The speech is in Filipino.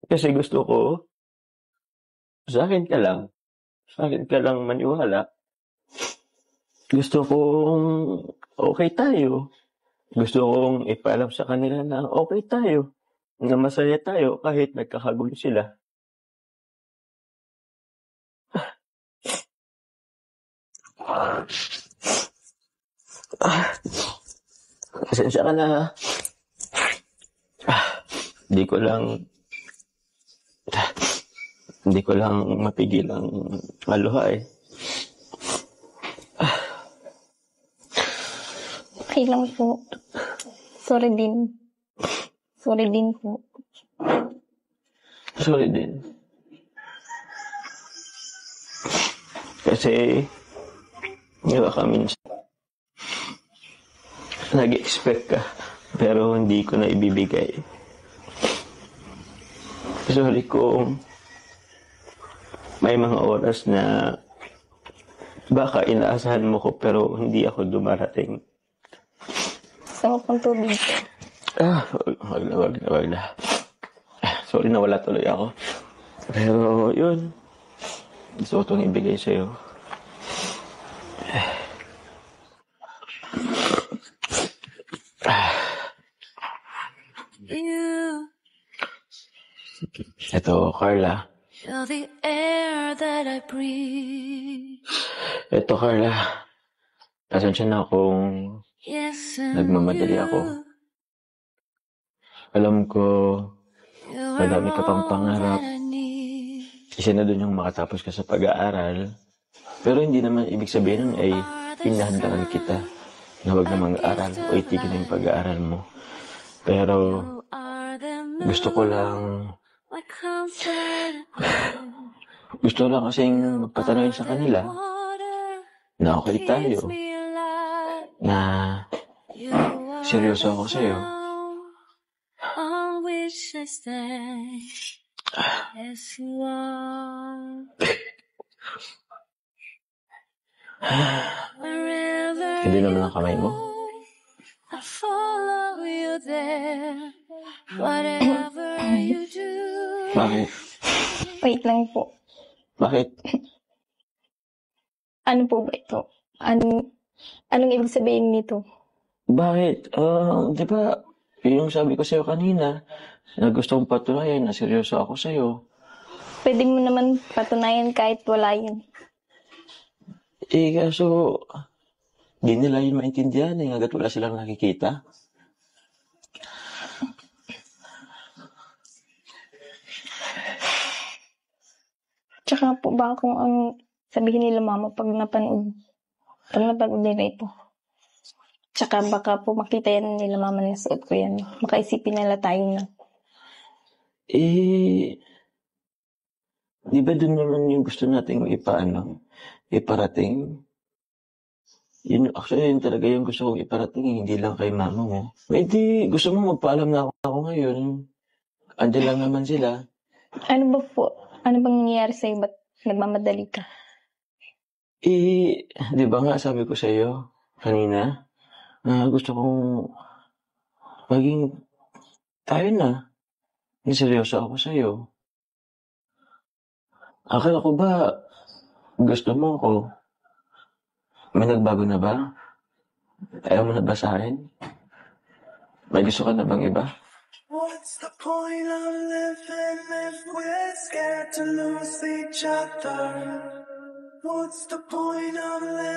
Kasi gusto ko, sa akin ka lang maniwala. Gusto kong okay tayo. Gusto kong ipaalam sa kanila na okay tayo, na masaya tayo kahit nagkakagulo sila. Pasensya ka na. Di ko lang, di ko lang mapigilang maluha eh. Okay lang po. Sorry din. Sorry din po. Sorry din. Kasi, di ba kami nag-expect ka, pero hindi ko na ibibigay. Sorry kung may mga oras na baka inaasahan mo ko pero hindi ako dumarating. Gusto mo pong tubig po. Wag na. Sorry na wala tuloy ako. Pero yun, gusto ko itong ibigay sa'yo. Ito, Carla. You're the air that I breathe. Ito, Carla. Pasensya na kung Yes, nagmamadali ako. Alam ko, madami ka pang pangarap. Isa na dun yung makatapos ka sa pag-aaral. Pero hindi naman ibig sabihin nun ay pinahandaan kita na huwag na mag-aaral o itigil na yung pag-aaral mo. Pero gusto ko lang kasing magpatanawin sa kanila na okay tayo, na seryoso ako sa'yo. Hindi naman ang kamay mo. Bakit? Wait lang po. Bakit? Ano po ba ito? Anong ibig sabihin nito? Bakit? Di ba, yung sabi ko sa'yo kanina, na gusto kong patunayan na seryoso ako sa'yo. Pwede mo naman patunayan kahit wala yun. Kaso, di nila yun maintindihan hanggat wala silang nakikita. Tsaka po ba kung ang sabihin nila mama pag napanood nila ito. Tsaka baka po makita yan nila mama na suot ko yan. Makaisipin nila tayo na. Di ba dun naman yung gusto nating iparating? Actually, yun talaga yung gusto kong iparating, hindi lang kay mama mo. May di, gusto mo magpaalam na ako ngayon. Andiyan lang naman sila. Ano ba po? Ano bang nangyayari sa'yo? Ba't nagmamadali ka? Di ba nga sabi ko sa'yo kanina, gusto kong maging tayo na. Seryoso ako sa'yo. Akala ko ba gusto mo ako? May nagbago na ba? Ayaw mo na ba sa akin? May gusto ka na bang iba? What's the point of living if we're scared to lose each other? What's the point of living?